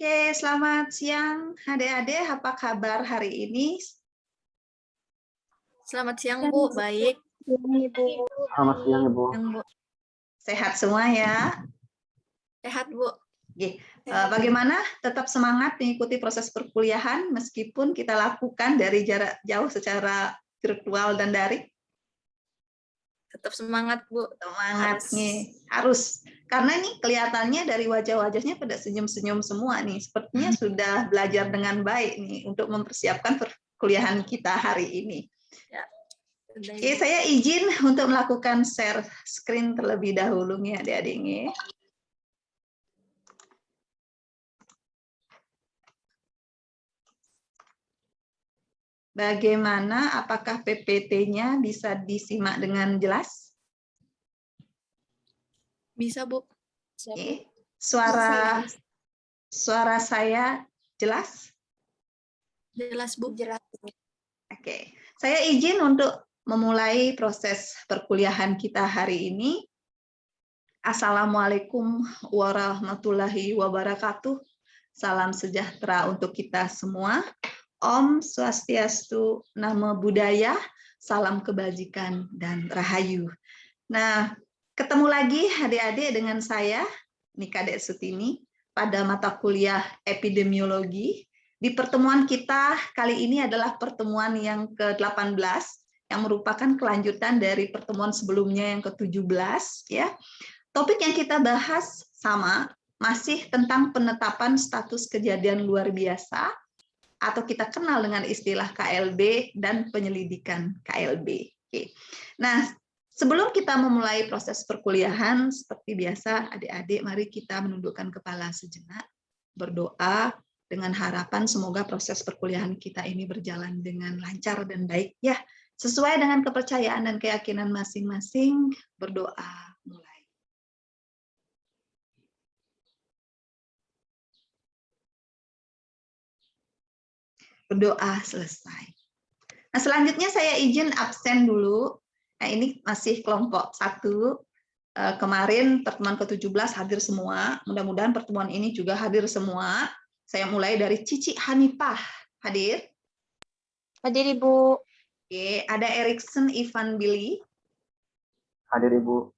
Oke, selamat siang adik-adik, apa kabar hari ini? Selamat siang, Bu. Baik. Selamat siang, Ibu. Bu. Sehat semua ya? Sehat, Bu. Oke. Bagaimana tetap semangat mengikuti proses perkuliahan meskipun kita lakukan dari jarak jauh secara virtual dan daring? Tetap semangat, Bu. Semangat nih, harus. Karena ini kelihatannya dari wajah-wajahnya pada senyum-senyum semua nih. Sepertinya sudah belajar dengan baik nih untuk mempersiapkan perkuliahan kita hari ini. Ya. Oke, saya izin untuk melakukan share screen terlebih dahulu nih adik-adik nih. Bagaimana? Apakah PPT-nya bisa disimak dengan jelas? Bisa, Bu. Oke. Suara saya jelas? Jelas, Bu. Jelas. Oke. Saya izin untuk memulai proses perkuliahan kita hari ini. Assalamualaikum warahmatullahi wabarakatuh. Salam sejahtera untuk kita semua. Om Swastiastu, Namo Buddhaya, salam kebajikan dan rahayu. Nah, ketemu lagi adik-adik dengan saya, Nika Dek Sutini, pada mata kuliah epidemiologi. Di pertemuan kita kali ini adalah pertemuan yang ke-18, yang merupakan kelanjutan dari pertemuan sebelumnya yang ke-17. Ya. Topik yang kita bahas sama, masih tentang penetapan status kejadian luar biasa, atau kita kenal dengan istilah KLB dan penyelidikan KLB. Oke. Nah, sebelum kita memulai proses perkuliahan, seperti biasa, adik-adik, mari kita menundukkan kepala sejenak, berdoa dengan harapan semoga proses perkuliahan kita ini berjalan dengan lancar dan baik. Ya, sesuai dengan kepercayaan dan keyakinan masing-masing, berdoa mulai. Berdoa selesai. Nah, selanjutnya saya izin absen dulu. Nah, ini masih kelompok 1. Kemarin pertemuan ke-17 hadir semua. Mudah-mudahan pertemuan ini juga hadir semua. Saya mulai dari Cici Hanifah. Hadir? Hadir, Ibu. Oke, ada Erikson Ivan Billy. Hadir, Ibu.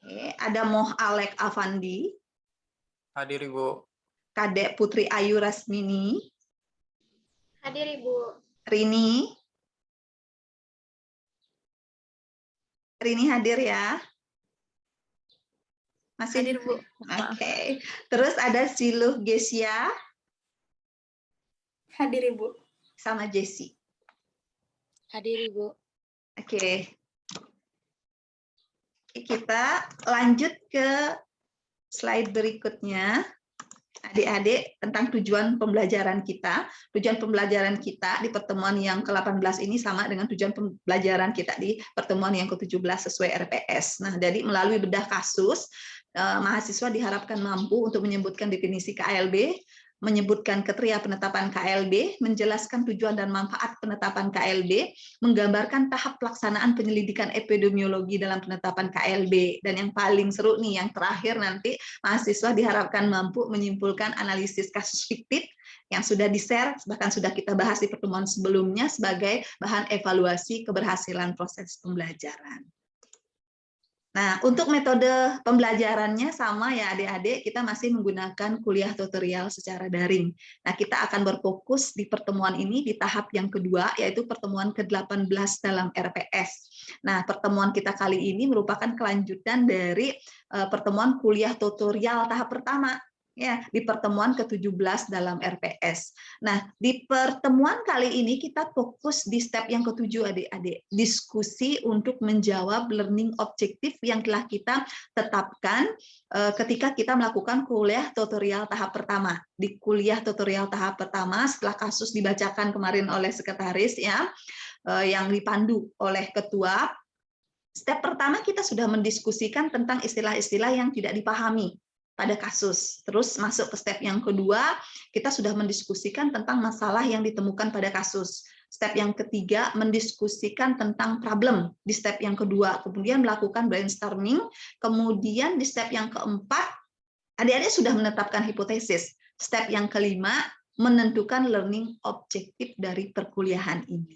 Oke, ada Moh Alek Avandi. Hadir, Ibu. Kadek Putri Ayu Rasmini. Hadir, Ibu. Rini. Rini hadir ya? Masih Hadir, Bu. Oke. Terus ada Siluh Gesia. Hadir, Ibu. Sama Jessie. Hadir, Ibu. Oke. Kita lanjut ke slide berikutnya. Adik-adik, tentang tujuan pembelajaran kita. Tujuan pembelajaran kita di pertemuan yang ke-18 ini sama dengan tujuan pembelajaran kita di pertemuan yang ke-17 sesuai RPS. Nah, jadi melalui bedah kasus, mahasiswa diharapkan mampu untuk menyebutkan definisi KLB, menyebutkan kriteria penetapan KLB, menjelaskan tujuan dan manfaat penetapan KLB, menggambarkan tahap pelaksanaan penyelidikan epidemiologi dalam penetapan KLB, dan yang paling seru nih, yang terakhir nanti mahasiswa diharapkan mampu menyimpulkan analisis kasus fiktif yang sudah di-share, bahkan sudah kita bahas di pertemuan sebelumnya sebagai bahan evaluasi keberhasilan proses pembelajaran. Nah, untuk metode pembelajarannya sama ya adik-adik, kita masih menggunakan kuliah tutorial secara daring. Nah, kita akan berfokus di pertemuan ini di tahap yang kedua, yaitu pertemuan ke-18 dalam RPS. Nah, pertemuan kita kali ini merupakan kelanjutan dari pertemuan kuliah tutorial tahap pertama, ya, di pertemuan ke-17 dalam RPS. Nah, di pertemuan kali ini kita fokus di step yang ke-7 adik-adik, diskusi untuk menjawab learning objektif yang telah kita tetapkan ketika kita melakukan kuliah tutorial tahap pertama. Di kuliah tutorial tahap pertama, setelah kasus dibacakan kemarin oleh sekretaris ya, yang dipandu oleh ketua, step pertama kita sudah mendiskusikan tentang istilah-istilah yang tidak dipahami pada kasus. Terus masuk ke step yang kedua, kita sudah mendiskusikan tentang masalah yang ditemukan pada kasus. Step yang ketiga, mendiskusikan tentang problem di step yang kedua. Kemudian melakukan brainstorming. Kemudian di step yang keempat, adik-adik sudah menetapkan hipotesis. Step yang kelima, menentukan learning objektif dari perkuliahan ini.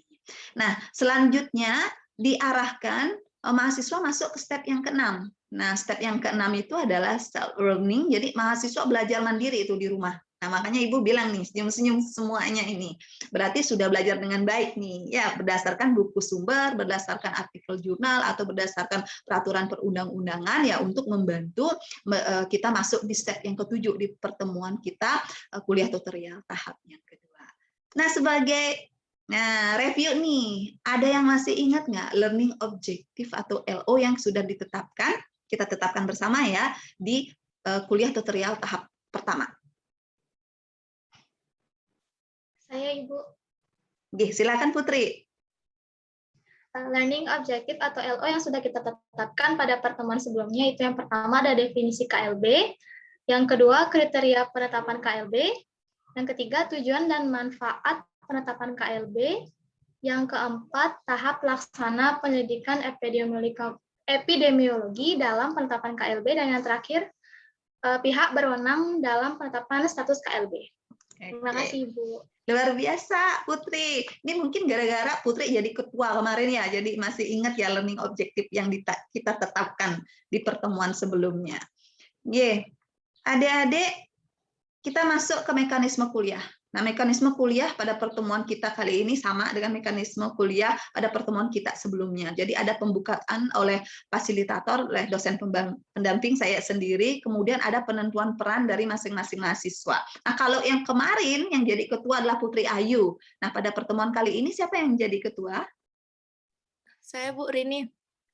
Nah, selanjutnya diarahkan mahasiswa masuk ke step yang keenam. Nah, step yang keenam itu adalah self learning. Jadi mahasiswa belajar mandiri itu di rumah. Nah, makanya Ibu bilang nih, senyum-senyum semuanya ini. Berarti sudah belajar dengan baik nih. Ya, berdasarkan buku sumber, berdasarkan artikel jurnal, atau berdasarkan peraturan perundang-undangan ya untuk membantu kita masuk di step yang ketujuh di pertemuan kita kuliah tutorial tahap yang kedua. Nah, sebagai review nih, ada yang masih ingat nggak learning objective atau LO yang sudah ditetapkan? Kita tetapkan bersama ya di kuliah tutorial tahap pertama. Saya Ibu. Oke, silakan Putri. Learning objective atau LO yang sudah kita tetapkan pada pertemuan sebelumnya itu yang pertama ada definisi KLB, yang kedua kriteria penetapan KLB, yang ketiga tujuan dan manfaat penetapan KLB, yang keempat tahap laksana penyelidikan epidemiologi dalam penetapan KLB, dan yang terakhir pihak berwenang dalam penetapan status KLB. Terima kasih Ibu. Luar biasa Putri. Ini mungkin gara-gara Putri jadi ketua kemarin ya, jadi masih ingat ya learning objektif yang kita tetapkan di pertemuan sebelumnya. Adik-adik, kita masuk ke mekanisme kuliah. Nah, mekanisme kuliah pada pertemuan kita kali ini sama dengan mekanisme kuliah pada pertemuan kita sebelumnya. Jadi ada pembukaan oleh fasilitator, oleh dosen pendamping saya sendiri, kemudian ada penentuan peran dari masing-masing mahasiswa. Nah, kalau yang kemarin yang jadi ketua adalah Putri Ayu. Nah, pada pertemuan kali ini siapa yang jadi ketua? Saya Bu Rini.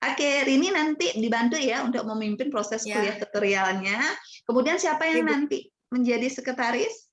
Oke, Rini nanti dibantu ya untuk memimpin proses kuliah tutorialnya. Kemudian siapa yang nanti menjadi sekretaris?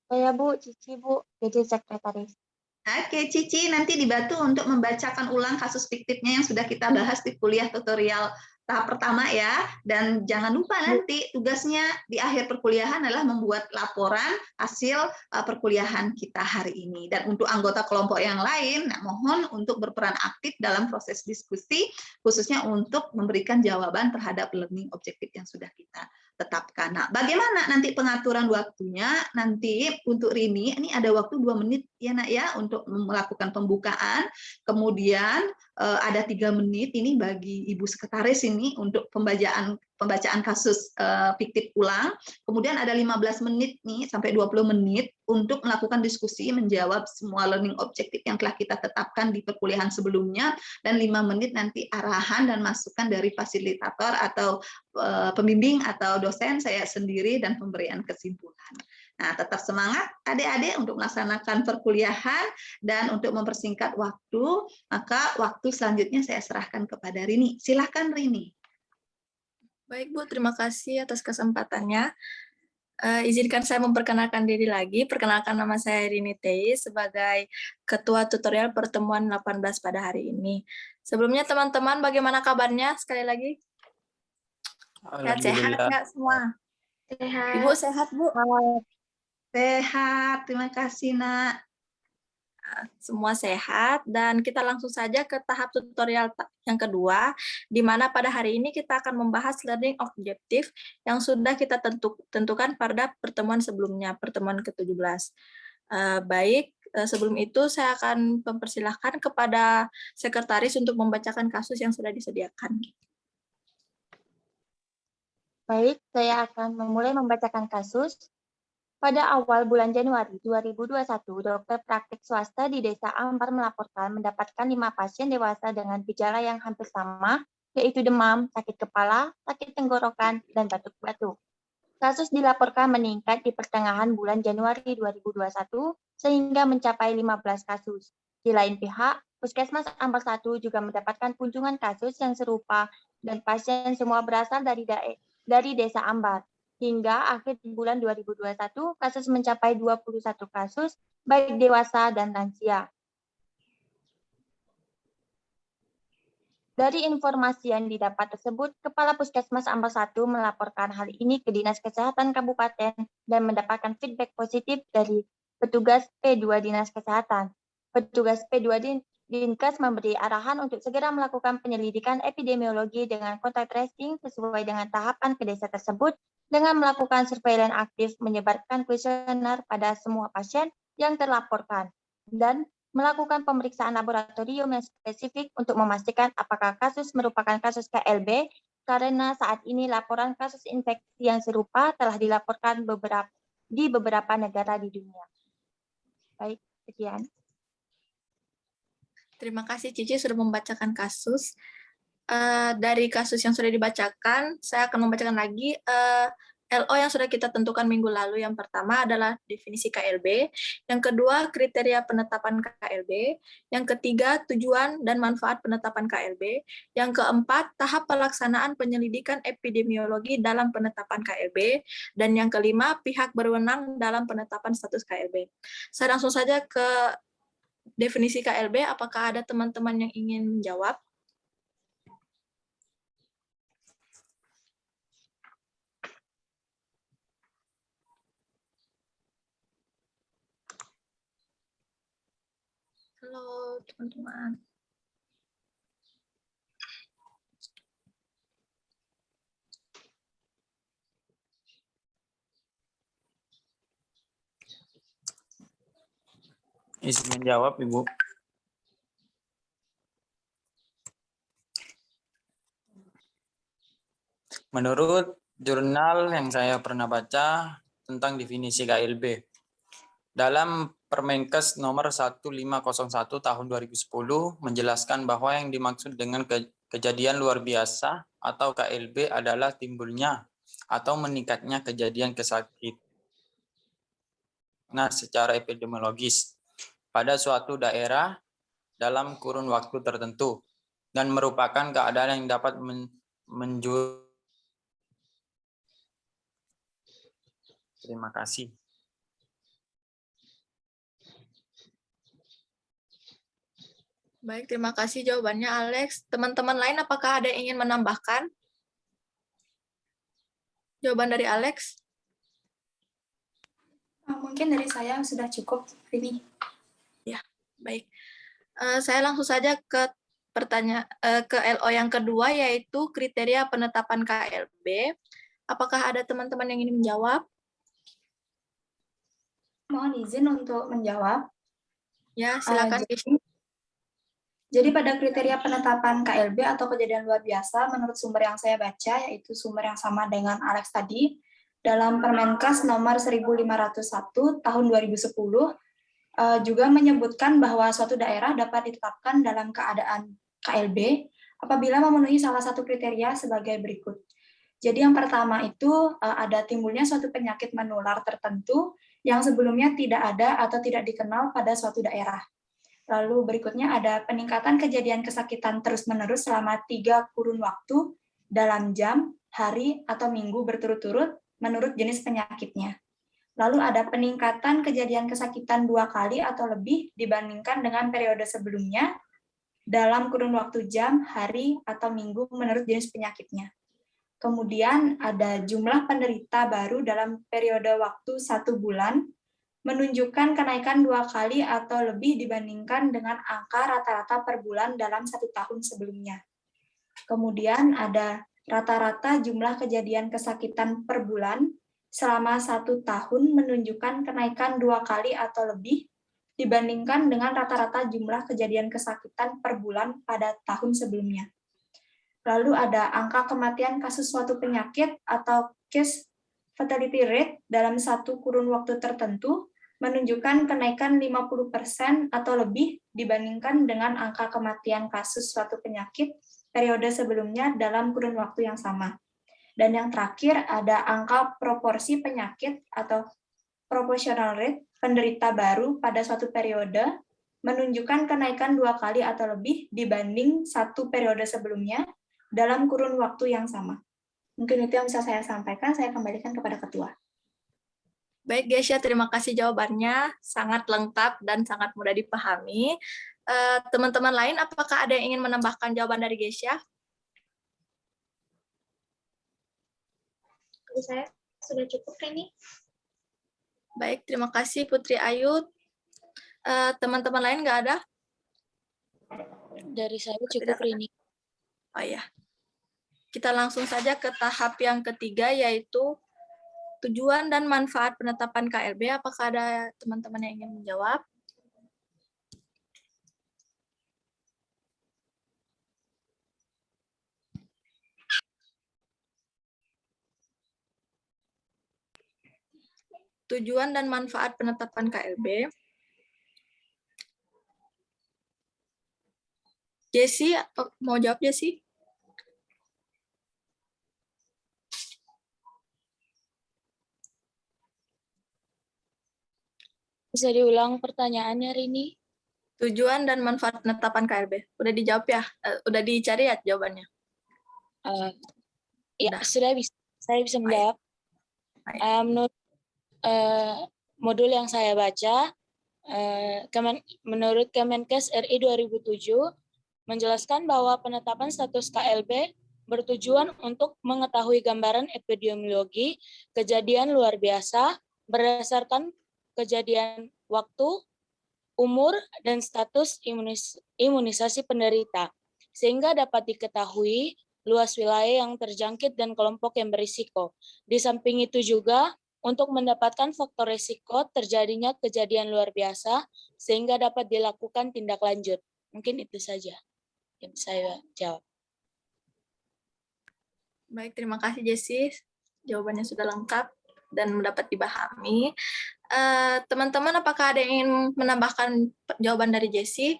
Saya Bu, Cici Bu, jadi sekretaris. Oke, Cici nanti dibantu untuk membacakan ulang kasus fiktifnya yang sudah kita bahas di kuliah tutorial tahap pertama ya. Dan jangan lupa nanti tugasnya di akhir perkuliahan adalah membuat laporan hasil perkuliahan kita hari ini. Dan untuk anggota kelompok yang lain, mohon untuk berperan aktif dalam proses diskusi, khususnya untuk memberikan jawaban terhadap learning objektif yang sudah kita tetapkan. Nah, bagaimana nanti pengaturan waktunya? Nanti untuk Rini, ini ada waktu 2 menit ya Nak ya untuk melakukan pembukaan. Kemudian ada 3 menit ini bagi Ibu Sekretaris ini untuk pembacaan kasus fiktif ulang. Kemudian ada 15 menit nih sampai 20 menit untuk melakukan diskusi menjawab semua learning objektif yang telah kita tetapkan di perkuliahan sebelumnya, dan 5 menit nanti arahan dan masukan dari fasilitator atau pembimbing atau dosen saya sendiri dan pemberian kesimpulan. Nah, tetap semangat adik-adik untuk melaksanakan perkuliahan dan untuk mempersingkat waktu, maka waktu selanjutnya saya serahkan kepada Rini. Silahkan Rini. Baik Bu, terima kasih atas kesempatannya. Izinkan saya memperkenalkan diri lagi. Perkenalkan nama saya Rini Tei sebagai Ketua Tutorial Pertemuan 18 pada hari ini. Sebelumnya teman-teman bagaimana kabarnya sekali lagi? Sehat-sehat nggak semua? Sehat. Ibu sehat Bu? Sehat, terima kasih Nak. Semua sehat, dan kita langsung saja ke tahap tutorial yang kedua, di mana pada hari ini kita akan membahas learning objektif yang sudah kita tentukan pada pertemuan sebelumnya, pertemuan ke-17. Baik, sebelum itu saya akan mempersilahkan kepada sekretaris untuk membacakan kasus yang sudah disediakan. Baik, saya akan memulai membacakan kasus. Pada awal bulan Januari 2021, dokter praktik swasta di Desa Ampar melaporkan mendapatkan 5 pasien dewasa dengan gejala yang hampir sama, yaitu demam, sakit kepala, sakit tenggorokan, dan batuk-batuk. Kasus dilaporkan meningkat di pertengahan bulan Januari 2021, sehingga mencapai 15 kasus. Di lain pihak, Puskesmas Ampar 1 juga mendapatkan kunjungan kasus yang serupa, dan pasien semua berasal dari Desa Ampar. Hingga akhir bulan 2021, kasus mencapai 21 kasus, baik dewasa dan lansia. Dari informasi yang didapat tersebut, Kepala Puskesmas Ampar 1 melaporkan hal ini ke Dinas Kesehatan Kabupaten dan mendapatkan feedback positif dari petugas P2 Dinas Kesehatan. Petugas P2 Dinkes memberi arahan untuk segera melakukan penyelidikan epidemiologi dengan contact tracing sesuai dengan tahapan ke desa tersebut dengan melakukan surveillance aktif, menyebarkan kuesioner pada semua pasien yang terlaporkan, dan melakukan pemeriksaan laboratorium yang spesifik untuk memastikan apakah kasus merupakan kasus KLB, karena saat ini laporan kasus infeksi yang serupa telah dilaporkan di beberapa negara di dunia. Baik, sekian. Terima kasih Cici sudah membacakan kasus. Dari kasus yang sudah dibacakan, saya akan membacakan lagi LO yang sudah kita tentukan minggu lalu. Yang pertama adalah definisi KLB, yang kedua kriteria penetapan KLB, yang ketiga tujuan dan manfaat penetapan KLB, yang keempat tahap pelaksanaan penyelidikan epidemiologi dalam penetapan KLB, dan yang kelima pihak berwenang dalam penetapan status KLB. Saya langsung saja ke definisi KLB. Apakah ada teman-teman yang ingin menjawab? Halo teman-teman. Izin menjawab, Ibu. Menurut jurnal yang saya pernah baca tentang definisi KLB, dalam Permenkes nomor 1501 tahun 2010 menjelaskan bahwa yang dimaksud dengan kejadian luar biasa atau KLB adalah timbulnya atau meningkatnya kejadian kesakitan secara epidemiologis pada suatu daerah dalam kurun waktu tertentu dan merupakan keadaan yang dapat Terima kasih. Baik, terima kasih jawabannya Alex. Teman-teman lain apakah ada yang ingin menambahkan? Jawaban dari Alex? Mungkin dari saya sudah cukup ini. Ya, baik. Saya langsung saja ke ke LO yang kedua, yaitu kriteria penetapan KLB. Apakah ada teman-teman yang ingin menjawab? Mohon izin untuk menjawab. Ya, silakan. Jadi pada kriteria penetapan KLB atau kejadian luar biasa, menurut sumber yang saya baca, yaitu sumber yang sama dengan Alex tadi, dalam Permenkes nomor 1501 tahun 2010, juga menyebutkan bahwa suatu daerah dapat ditetapkan dalam keadaan KLB apabila memenuhi salah satu kriteria sebagai berikut. Jadi yang pertama itu ada timbulnya suatu penyakit menular tertentu yang sebelumnya tidak ada atau tidak dikenal pada suatu daerah. Lalu berikutnya ada peningkatan kejadian kesakitan terus-menerus selama 3 kurun waktu dalam jam, hari, atau minggu berturut-turut menurut jenis penyakitnya. Lalu ada peningkatan kejadian kesakitan 2 kali atau lebih dibandingkan dengan periode sebelumnya dalam kurun waktu jam, hari, atau minggu menurut jenis penyakitnya. Kemudian ada jumlah penderita baru dalam periode waktu 1 bulan, menunjukkan kenaikan 2 kali atau lebih dibandingkan dengan angka rata-rata per bulan dalam 1 tahun sebelumnya. Kemudian ada rata-rata jumlah kejadian kesakitan per bulan selama 1 tahun menunjukkan kenaikan 2 kali atau lebih dibandingkan dengan rata-rata jumlah kejadian kesakitan per bulan pada tahun sebelumnya. Lalu ada angka kematian kasus suatu penyakit atau case fatality rate dalam 1 kurun waktu tertentu menunjukkan kenaikan 50% atau lebih dibandingkan dengan angka kematian kasus suatu penyakit periode sebelumnya dalam kurun waktu yang sama. Dan yang terakhir ada angka proporsi penyakit atau proportional rate penderita baru pada suatu periode menunjukkan kenaikan 2 kali atau lebih dibanding 1 periode sebelumnya dalam kurun waktu yang sama. Mungkin itu yang bisa saya sampaikan, saya kembalikan kepada Ketua. Baik, Gesya, terima kasih jawabannya. Sangat lengkap dan sangat mudah dipahami. Teman-teman lain, apakah ada yang ingin menambahkan jawaban dari Gesya? Saya sudah cukup ini. Baik, terima kasih Putri Ayu. Teman-teman lain nggak ada? Dari saya cukup Rini. Oh ya. Kita langsung saja ke tahap yang ketiga, yaitu tujuan dan manfaat penetapan KLB. Apakah ada teman-teman yang ingin menjawab? Tujuan dan manfaat penetapan KLB. Jessie, mau jawab Jessie? Bisa diulang pertanyaannya, Rini? Tujuan dan manfaat penetapan KLB. Udah dijawab ya? Udah dicari ya jawabannya? Ya, Udah. sudah bisa. Saya bisa menjawab. Baik. Menurut modul yang saya baca, menurut Kemenkes RI 2007, menjelaskan bahwa penetapan status KLB bertujuan untuk mengetahui gambaran epidemiologi kejadian luar biasa berdasarkan kejadian waktu, umur, dan status imunisasi penderita, sehingga dapat diketahui luas wilayah yang terjangkit dan kelompok yang berisiko. Di samping itu juga untuk mendapatkan faktor risiko terjadinya kejadian luar biasa, sehingga dapat dilakukan tindak lanjut. Mungkin itu saja yang saya jawab. Baik, terima kasih Jessie. Jawabannya sudah lengkap dan dapat dipahami. Teman-teman, apakah ada yang ingin menambahkan jawaban dari Jessie?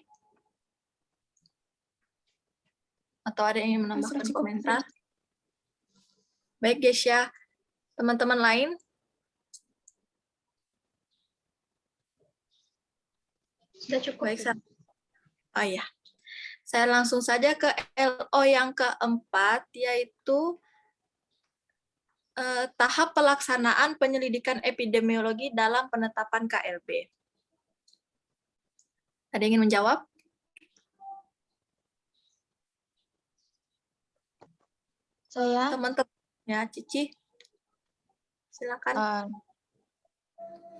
Atau ada yang ingin menambahkan komentar? Baik, Gesya. Teman-teman lain? Sudah cukup. Baik, oh iya. Saya langsung saja ke LO yang keempat, yaitu tahap pelaksanaan penyelidikan epidemiologi dalam penetapan KLB. Ada yang ingin menjawab? Saya Teman-teman, ya, Cici. Silakan.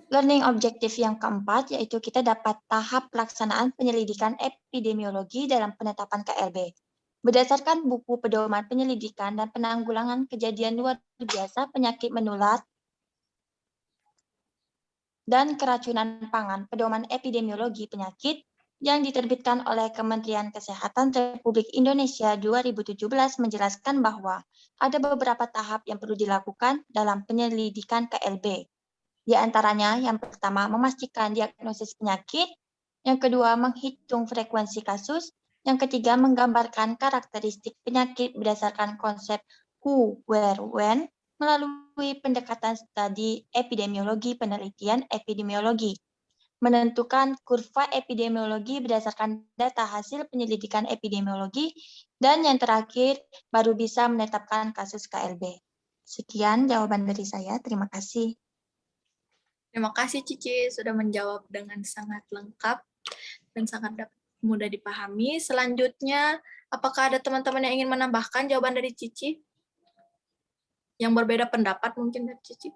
learning objektif yang keempat, yaitu kita dapat tahap pelaksanaan penyelidikan epidemiologi dalam penetapan KLB. Berdasarkan buku pedoman penyelidikan dan penanggulangan kejadian luar biasa penyakit menular dan keracunan pangan, pedoman epidemiologi penyakit yang diterbitkan oleh Kementerian Kesehatan Republik Indonesia 2017 menjelaskan bahwa ada beberapa tahap yang perlu dilakukan dalam penyelidikan KLB. Di antaranya, yang pertama, memastikan diagnosis penyakit, yang kedua, menghitung frekuensi kasus, yang ketiga, menggambarkan karakteristik penyakit berdasarkan konsep who, where, when, melalui pendekatan studi epidemiologi penelitian epidemiologi, menentukan kurva epidemiologi berdasarkan data hasil penyelidikan epidemiologi, dan yang terakhir, baru bisa menetapkan kasus KLB. Sekian jawaban dari saya, terima kasih. Terima kasih Cici sudah menjawab dengan sangat lengkap dan sangat mudah dipahami. Selanjutnya, apakah ada teman-teman yang ingin menambahkan jawaban dari Cici? Yang berbeda pendapat mungkin dari Cici?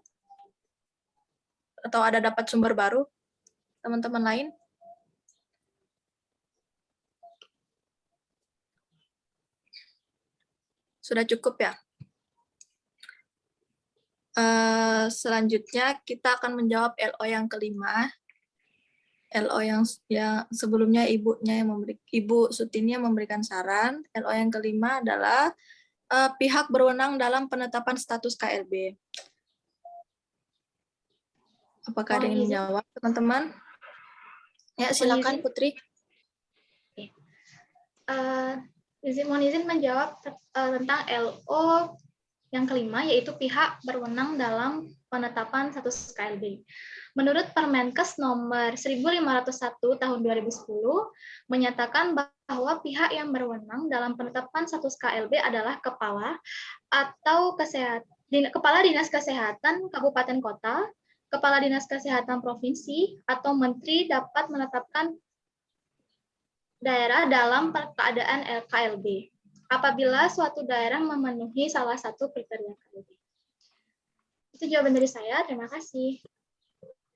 Atau ada dapat sumber baru? Teman-teman lain? Sudah cukup ya? Selanjutnya kita akan menjawab LO yang kelima. LO yang sebelumnya Ibu Sutini yang memberikan saran. LO yang kelima adalah pihak berwenang dalam penetapan status KLB. Apakah ada yang menjawab, teman-teman? Ya, silakan Putri. Mohon izin menjawab tentang LO yang kelima, yaitu pihak berwenang dalam penetapan status KLB. Menurut Permenkes nomor 1501 tahun 2010, menyatakan bahwa pihak yang berwenang dalam penetapan status KLB adalah kepala atau kepala dinas kesehatan kabupaten kota, kepala dinas kesehatan provinsi, atau menteri dapat menetapkan daerah dalam keadaan KLB apabila suatu daerah memenuhi salah satu kriteria KLB. Itu jawaban dari saya. Terima kasih.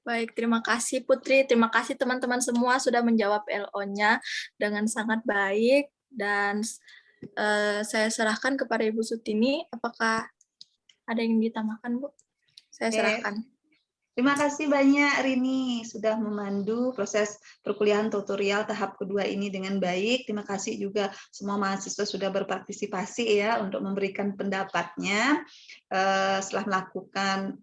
Baik, terima kasih Putri. Terima kasih teman-teman semua sudah menjawab LO-nya dengan sangat baik. Dan saya serahkan kepada Ibu Sutini. Apakah ada yang ditambahkan, Bu? Saya Oke. serahkan. Terima kasih banyak Rini sudah memandu proses perkuliahan tutorial tahap kedua ini dengan baik. Terima kasih juga semua mahasiswa sudah berpartisipasi ya untuk memberikan pendapatnya setelah melakukan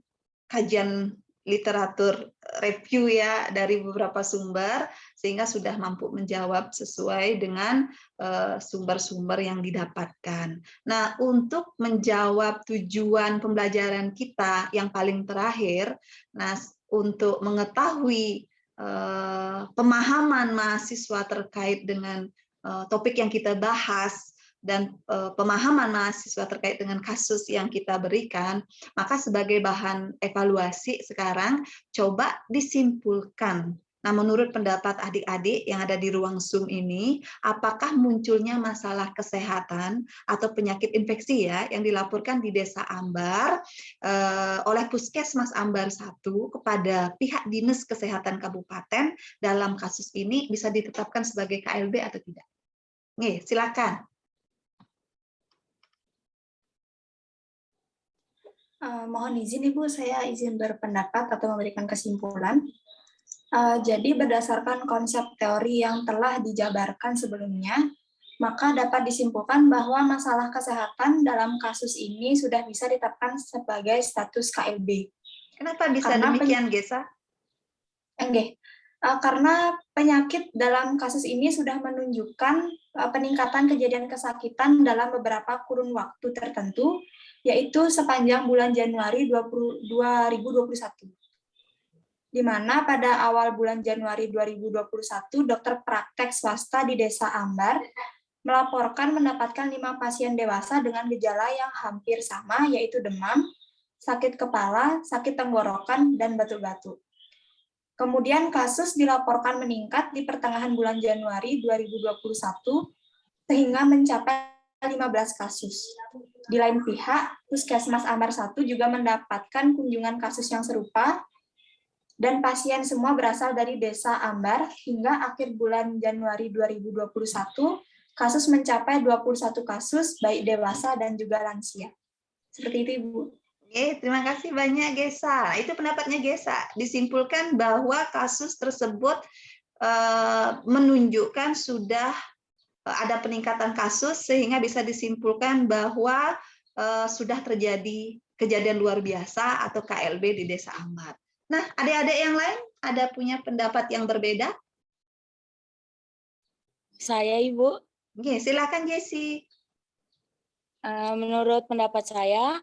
kajian literatur review ya dari beberapa sumber sehingga sudah mampu menjawab sesuai dengan sumber-sumber yang didapatkan. Nah, untuk menjawab tujuan pembelajaran kita yang paling terakhir, nah untuk mengetahui pemahaman mahasiswa terkait dengan topik yang kita bahas dan pemahaman mahasiswa terkait dengan kasus yang kita berikan, maka sebagai bahan evaluasi sekarang coba disimpulkan. Nah, menurut pendapat adik-adik yang ada di ruang Zoom ini, apakah munculnya masalah kesehatan atau penyakit infeksi ya yang dilaporkan di Desa Ambar oleh Puskesmas Ambar 1 kepada pihak Dinas Kesehatan Kabupaten dalam kasus ini bisa ditetapkan sebagai KLB atau tidak? Nih, silakan. Mohon izin Ibu, saya izin berpendapat atau memberikan kesimpulan. Jadi berdasarkan konsep teori yang telah dijabarkan sebelumnya, maka dapat disimpulkan bahwa masalah kesehatan dalam kasus ini sudah bisa ditetapkan sebagai status KLB. Kenapa bisa demikian, Gesa? Karena penyakit dalam kasus ini sudah menunjukkan peningkatan kejadian kesakitan dalam beberapa kurun waktu tertentu, yaitu sepanjang bulan Januari 2021. Di mana pada awal bulan Januari 2021, dokter praktek swasta di Desa Ambar melaporkan mendapatkan 5 pasien dewasa dengan gejala yang hampir sama, yaitu demam, sakit kepala, sakit tenggorokan, dan batuk-batuk. Kemudian kasus dilaporkan meningkat di pertengahan bulan Januari 2021 sehingga mencapai 15 kasus. Di lain pihak, Puskesmas Ambar 1 juga mendapatkan kunjungan kasus yang serupa dan pasien semua berasal dari Desa Ambar hingga akhir bulan Januari 2021 kasus mencapai 21 kasus baik dewasa dan juga lansia. Seperti itu, Ibu. Oke, terima kasih banyak Gesa. Itu pendapatnya Gesa. Disimpulkan bahwa kasus tersebut menunjukkan sudah ada peningkatan kasus sehingga bisa disimpulkan bahwa sudah terjadi kejadian luar biasa atau KLB di Desa Ambar. Nah, adik-adik yang lain ada punya pendapat yang berbeda? Saya, Ibu. Oke, silakan Jesi. Menurut pendapat saya,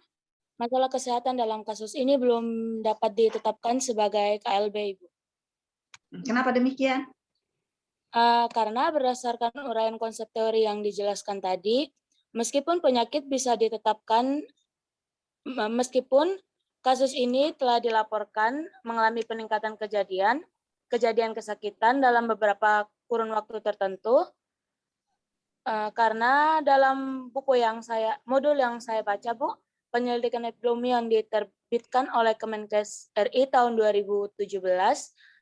masalah kesehatan dalam kasus ini belum dapat ditetapkan sebagai KLB, Ibu. Kenapa demikian? Karena berdasarkan uraian konsep teori yang dijelaskan tadi, meskipun penyakit bisa ditetapkan, meskipun kasus ini telah dilaporkan mengalami peningkatan kejadian kesakitan dalam beberapa kurun waktu tertentu, karena dalam modul yang saya baca, Bu, penyelidikan epidemi yang diterbitkan oleh Kemenkes RI tahun 2017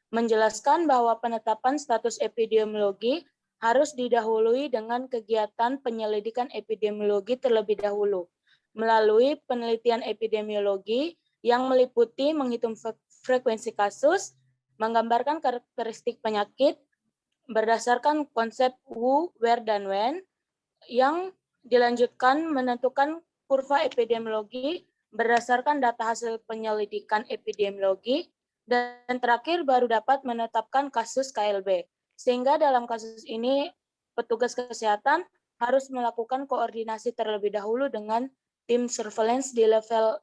menjelaskan bahwa penetapan status epidemiologi harus didahului dengan kegiatan penyelidikan epidemiologi terlebih dahulu, melalui penelitian epidemiologi yang meliputi menghitung frekuensi kasus, menggambarkan karakteristik penyakit, berdasarkan konsep who, where, dan when, yang dilanjutkan menentukan kurva epidemiologi berdasarkan data hasil penyelidikan epidemiologi, dan terakhir baru dapat menetapkan kasus KLB. Sehingga dalam kasus ini, petugas kesehatan harus melakukan koordinasi terlebih dahulu dengan tim surveillance di level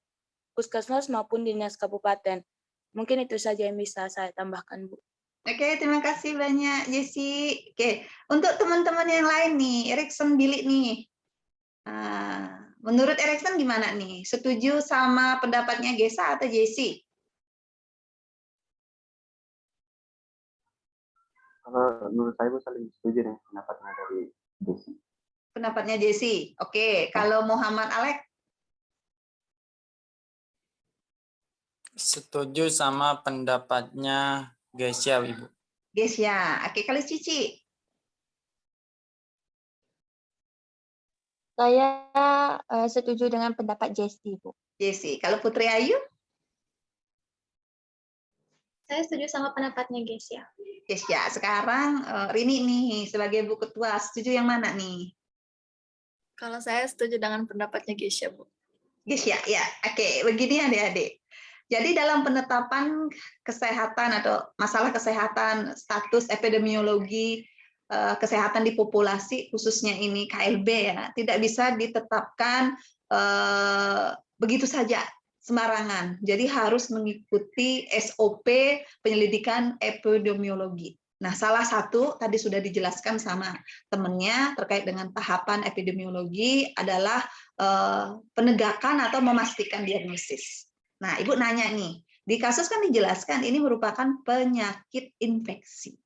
puskesmas maupun dinas kabupaten. Mungkin itu saja yang bisa saya tambahkan, Bu. Oke, terima kasih banyak Jesi. Oke, untuk teman-teman yang lain nih, Erikson Billy nih. Menurut Erikson gimana nih? Setuju sama pendapatnya Gesa atau Jesi? Kalau menurut saya saling setuju nih pendapatnya dari Jesi. Pendapatnya Jesi. Oke, kalau Muhammad Alek? Setuju sama pendapatnya Gesia, Ibu. Gesia. Oke, kali Cici. Saya setuju dengan pendapat Jessie, Bu. Jesi. Kalau Putri Ayu? Saya setuju sama pendapatnya Gesia. Gesia. Sekarang Rini nih sebagai Bu Ketua, setuju yang mana nih? Kalau saya setuju dengan pendapatnya Gesia, Bu. Gesia, ya. Oke, begini adik-adik. Jadi dalam penetapan kesehatan atau masalah kesehatan, status epidemiologi kesehatan di populasi khususnya ini KLB ya, tidak bisa ditetapkan begitu saja sembarangan. Jadi harus mengikuti SOP penyelidikan epidemiologi. Nah, salah satu tadi sudah dijelaskan sama temennya terkait dengan tahapan epidemiologi adalah penegakan atau memastikan diagnosis. Nah, Ibu nanya nih, di kasus kan dijelaskan ini merupakan penyakit infeksi.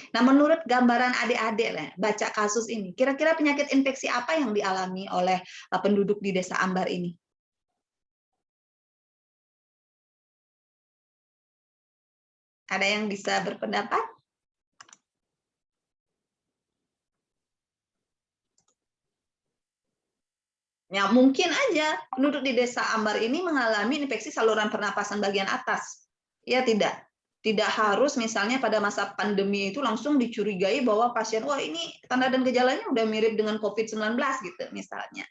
Nah, menurut gambaran adik-adik baca kasus ini, kira-kira penyakit infeksi apa yang dialami oleh penduduk di Desa Ambar ini? Ada yang bisa berpendapat? Ya, mungkin aja penduduk di Desa Ambar ini mengalami infeksi saluran pernapasan bagian atas. Ya, tidak. Tidak harus misalnya pada masa pandemi itu langsung dicurigai bahwa pasien, wah ini tanda dan gejalanya udah mirip dengan COVID-19 gitu misalnya.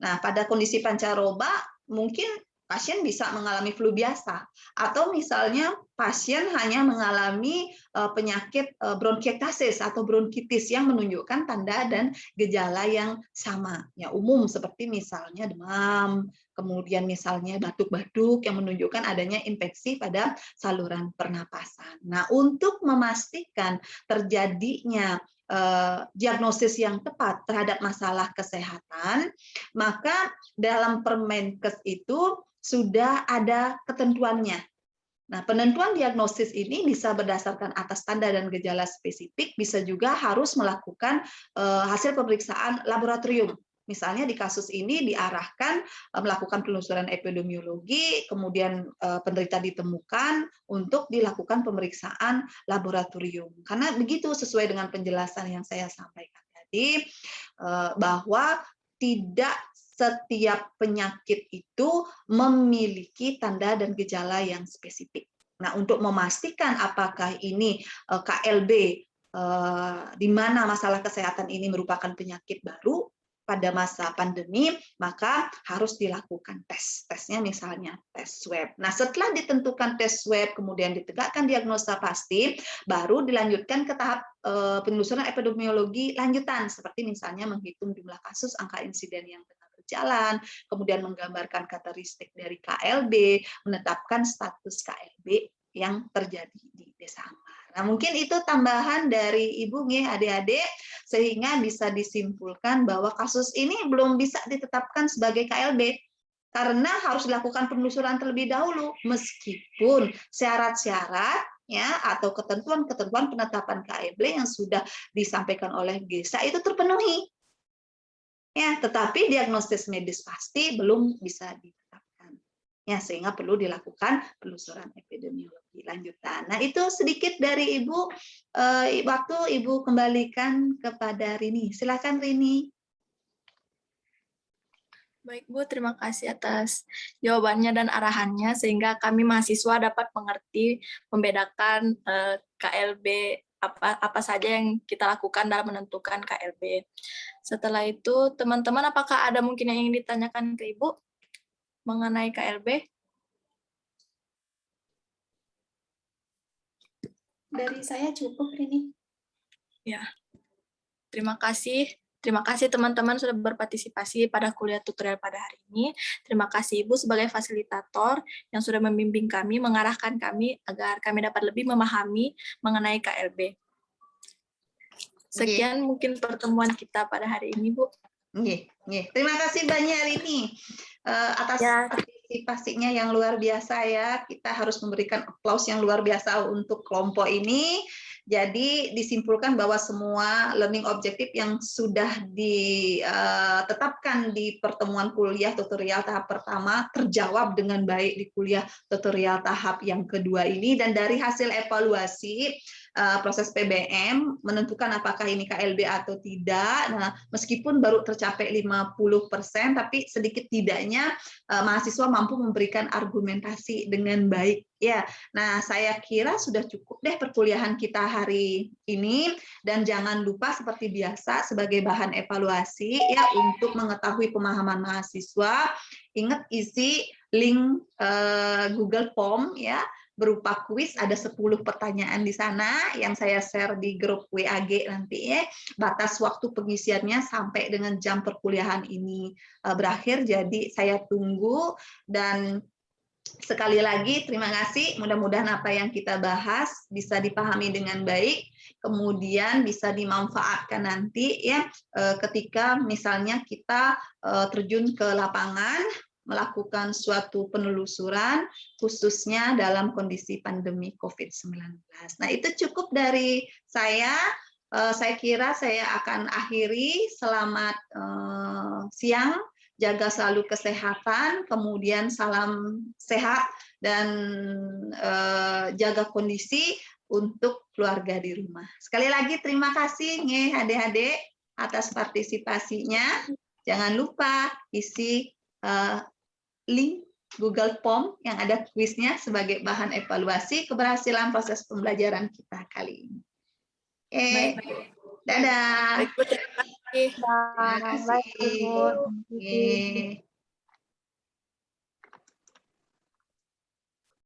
Nah, pada kondisi pancaroba mungkin pasien bisa mengalami flu biasa, atau misalnya pasien hanya mengalami penyakit bronkiektasis atau bronkitis yang menunjukkan tanda dan gejala yang sama, ya umum seperti misalnya demam, kemudian misalnya batuk-batuk yang menunjukkan adanya infeksi pada saluran pernapasan. Nah, untuk memastikan terjadinya diagnosis yang tepat terhadap masalah kesehatan, maka dalam Permenkes itu sudah ada ketentuannya. Nah, penentuan diagnosis ini bisa berdasarkan atas tanda dan gejala spesifik, bisa juga harus melakukan hasil pemeriksaan laboratorium. Misalnya di kasus ini diarahkan melakukan penelusuran epidemiologi, kemudian penderita ditemukan untuk dilakukan pemeriksaan laboratorium. Karena begitu sesuai dengan penjelasan yang saya sampaikan tadi, bahwa tidak setiap penyakit itu memiliki tanda dan gejala yang spesifik. Nah, untuk memastikan apakah ini KLB di mana masalah kesehatan ini merupakan penyakit baru pada masa pandemi, maka harus dilakukan tes. Tesnya misalnya tes swab. Nah, setelah ditentukan tes swab, kemudian ditegakkan diagnosa pasti, baru dilanjutkan ke tahap penelusuran epidemiologi lanjutan, seperti misalnya menghitung jumlah kasus, angka insiden yang berjalan, kemudian menggambarkan karakteristik dari KLB, menetapkan status KLB yang terjadi di Desa Ambar. Nah, mungkin itu tambahan dari Ibu nih adik-adik, sehingga bisa disimpulkan bahwa kasus ini belum bisa ditetapkan sebagai KLB karena harus dilakukan penelusuran terlebih dahulu, meskipun syarat-syarat ya atau ketentuan-ketentuan penetapan KLB yang sudah disampaikan oleh GESA itu terpenuhi. Ya, tetapi diagnosis medis pasti belum bisa ditetapkan. Ya, sehingga perlu dilakukan penelusuran epidemiologi lanjutan. Nah, itu sedikit dari Ibu. Waktu Ibu kembalikan kepada Rini. Silakan Rini. Baik Bu, terima kasih atas jawabannya dan arahannya sehingga kami mahasiswa dapat mengerti membedakan KLB apa saja yang kita lakukan dalam menentukan KLB. Setelah itu, teman-teman apakah ada mungkin yang ingin ditanyakan ke Ibu mengenai KLB? Dari saya cukup, Rini. Ya, terima kasih. Terima kasih teman-teman sudah berpartisipasi pada kuliah tutorial pada hari ini. Terima kasih Ibu sebagai fasilitator yang sudah membimbing kami, mengarahkan kami agar kami dapat lebih memahami mengenai KLB. Sekian mungkin pertemuan kita pada hari ini, Bu. Terima kasih banyak Rini atas partisipasinya yang luar biasa ya. Kita harus memberikan aplaus yang luar biasa untuk kelompok ini. Jadi disimpulkan bahwa semua learning objektif yang sudah ditetapkan di pertemuan kuliah tutorial tahap pertama terjawab dengan baik di kuliah tutorial tahap yang kedua ini, dan dari hasil evaluasi proses PBM menentukan apakah ini KLB atau tidak. Nah, meskipun baru tercapai 50%, tapi sedikit tidaknya mahasiswa mampu memberikan argumentasi dengan baik. Ya, nah saya kira sudah cukup deh perkuliahan kita hari ini, dan jangan lupa seperti biasa sebagai bahan evaluasi ya untuk mengetahui pemahaman mahasiswa, ingat isi link Google Form ya, berupa kuis, ada 10 pertanyaan di sana yang saya share di grup WAG nanti ya. Batas waktu pengisiannya sampai dengan jam perkuliahan ini berakhir, jadi saya tunggu. Dan sekali lagi terima kasih, mudah-mudahan apa yang kita bahas bisa dipahami dengan baik, kemudian bisa dimanfaatkan nanti ya ketika misalnya kita terjun ke lapangan melakukan suatu penelusuran khususnya dalam kondisi pandemi COVID-19. Nah, itu cukup dari saya. Saya kira saya akan akhiri. Selamat siang, jaga selalu kesehatan, kemudian salam sehat dan jaga kondisi untuk keluarga di rumah. Sekali lagi terima kasih nge adik-adik atas partisipasinya. Jangan lupa isi link Google Form yang ada kuisnya sebagai bahan evaluasi keberhasilan proses pembelajaran kita kali ini. Dadah. Baik, Bu, terima kasih. Terima kasih.